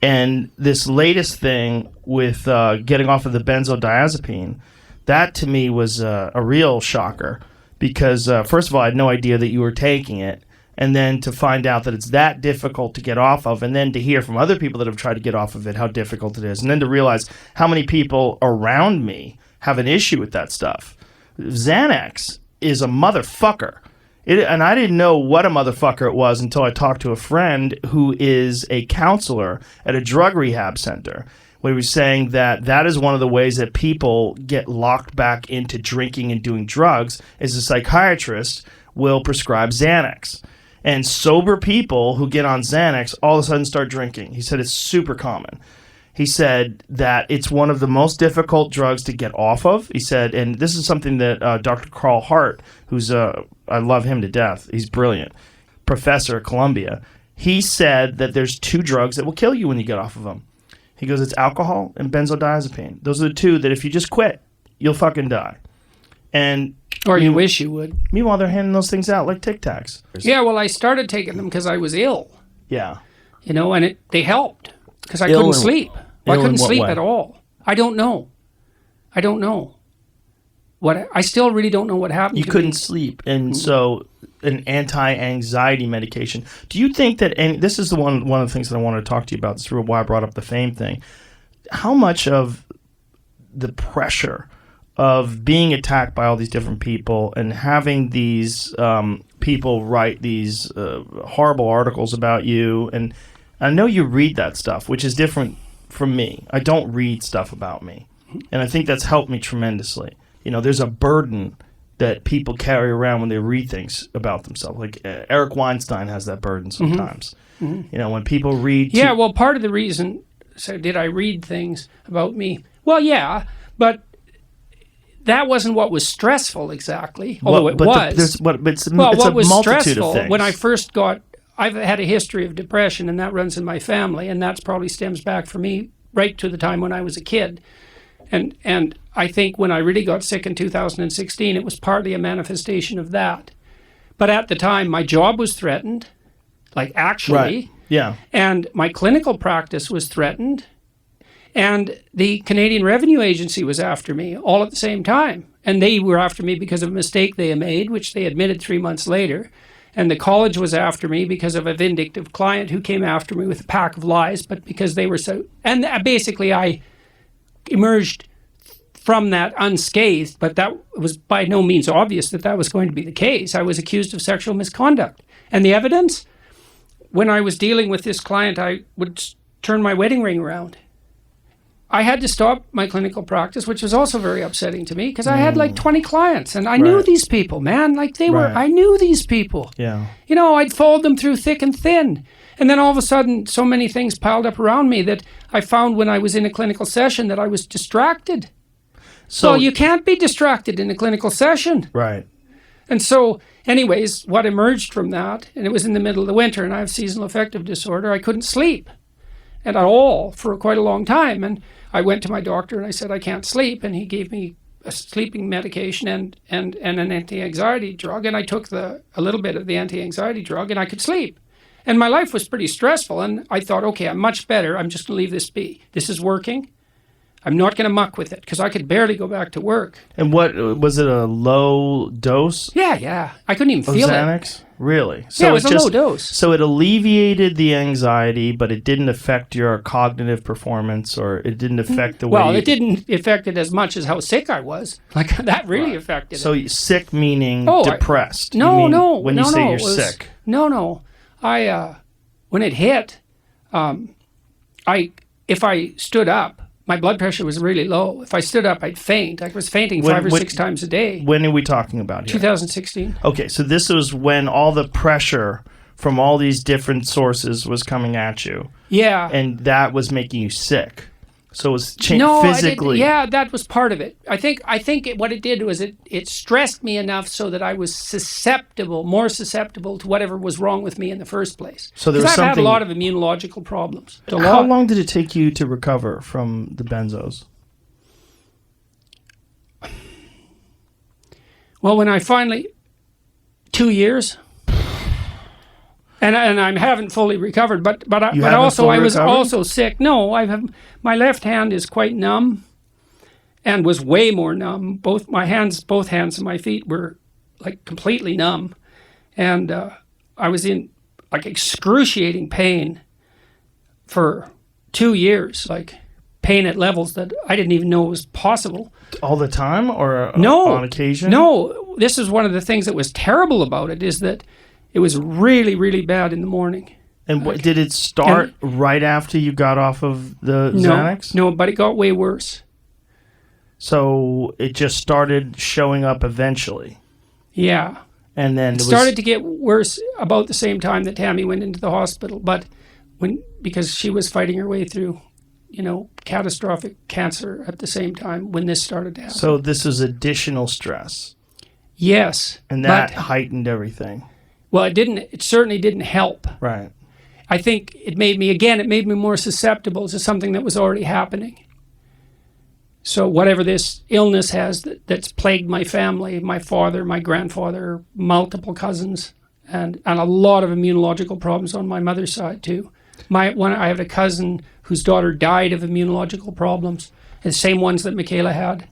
And this latest thing with getting off of the benzodiazepine, that to me was a real shocker because, first of all, I had no idea that you were taking it. And then to find out that it's that difficult to get off of, and then to hear from other people that have tried to get off of it how difficult it is, and then to realize how many people around me have an issue with that stuff. Xanax is a motherfucker. And I didn't know what a motherfucker it was until I talked to a friend who is a counselor at a drug rehab center, where he was saying that that is one of the ways that people get locked back into drinking and doing drugs, is a psychiatrist will prescribe Xanax. And sober people who get on Xanax all of a sudden start drinking. He said it's super common. He said that it's one of the most difficult drugs to get off of. He said, and this is something that Dr. Carl Hart, who's, I love him to death. He's brilliant. Professor at Columbia. He said that there's 2 drugs that will kill you when you get off of them. He goes, it's alcohol and benzodiazepine. Those are the 2 that if you just quit, you'll fucking die. And or you wish you would. Meanwhile, they're handing those things out like Tic Tacs. Yeah, well, I started taking them because I was ill. Yeah. You know, and they helped because I couldn't sleep. Well, I couldn't sleep at all. I don't know. I still really don't know what happened. You couldn't sleep, and so an anti-anxiety medication. Do you think that? And this is one of the things that I wanted to talk to you about. This is why I brought up the fame thing. How much of the pressure of being attacked by all these different people and having these people write these horrible articles about you, and I know you read that stuff, which is different from me. I don't read stuff about me, and I think that's helped me tremendously. You know, there's a burden that people carry around when they read things about themselves. Like Eric Weinstein has that burden sometimes. Mm-hmm. You know, when people read... Yeah, well, part of the reason... So did I read things about me? Well, yeah, but... That wasn't what was stressful exactly, although it was. What was stressful when I first got, I've had a history of depression, and that runs in my family, and that probably stems back for me right to the time when I was a kid. And I think when I really got sick in 2016, it was partly a manifestation of that. But at the time, my job was threatened, like actually. Right. Yeah. And my clinical practice was threatened. And the Canadian Revenue Agency was after me all at the same time. And they were after me because of a mistake they had made, which they admitted 3 months later. And the college was after me because of a vindictive client who came after me with a pack of lies, but because they were so... And basically I emerged from that unscathed, but that was by no means obvious that that was going to be the case. I was accused of sexual misconduct. And the evidence? When I was dealing with this client, I would turn my wedding ring around. I had to stop my clinical practice, which was also very upsetting to me because I had like 20 clients and I knew these people, man. Like I knew these people. Yeah. You know, I'd followed them through thick and thin. And then all of a sudden, so many things piled up around me that I found when I was in a clinical session that I was distracted. So you can't be distracted in a clinical session. Right. And so, anyways, what emerged from that, and it was in the middle of the winter, and I have seasonal affective disorder, I couldn't sleep at all for quite a long time. And I went to my doctor and I said, I can't sleep. And he gave me a sleeping medication and an anti-anxiety drug. And I took a little bit of the anti-anxiety drug and I could sleep. And my life was pretty stressful. And I thought, okay, I'm much better. I'm just going to leave this be. This is working. I'm not going to muck with it because I could barely go back to work. And what, was it a low dose? Yeah. I couldn't even feel Xanax? it. Really? So it was a low dose. So it alleviated the anxiety, but it didn't affect your cognitive performance, or it didn't affect the way... Well, it didn't affect it as much as how sick I was. Like, that really affected it. So sick meaning depressed? No. When you say you're sick? No. When it hit, if I stood up, my blood pressure was really low. If I stood up, I'd faint. I was fainting 5 or 6 times a day. When are we talking about here? 2016. Okay, so this was when all the pressure from all these different sources was coming at you. Yeah. And that was making you sick. So it was physically. Yeah, that was part of it. I think what it did was it stressed me enough so that I was more susceptible to whatever was wrong with me in the first place. So there was I've had a lot of immunological problems. How long did it take you to recover from the benzos? Well, when I finally 2 years. and I haven't fully recovered. But You but haven't also fully I was recovered? also sick. No, my left hand is quite numb, and was way more numb. Both hands of my feet were like completely numb, and I was in like excruciating pain for 2 years, like pain at levels that I didn't even know was possible. All the time, or No, on occasion? No, this is one of the things that was terrible about it, is that it was really, really bad in the morning. And did it start right after you got off of the Xanax? No, but it got way worse. So it just started showing up eventually. Yeah. And then it started to get worse about the same time that Tammy went into the hospital, but because she was fighting her way through, catastrophic cancer at the same time when this started to happen. So this is additional stress. Yes. And that heightened everything. Well, it certainly didn't help. Right. I think it made me more susceptible to something that was already happening. So whatever this illness has that's plagued my family, my father, my grandfather, multiple cousins, and a lot of immunological problems on my mother's side too. I have a cousin whose daughter died of immunological problems, the same ones that Michaela had.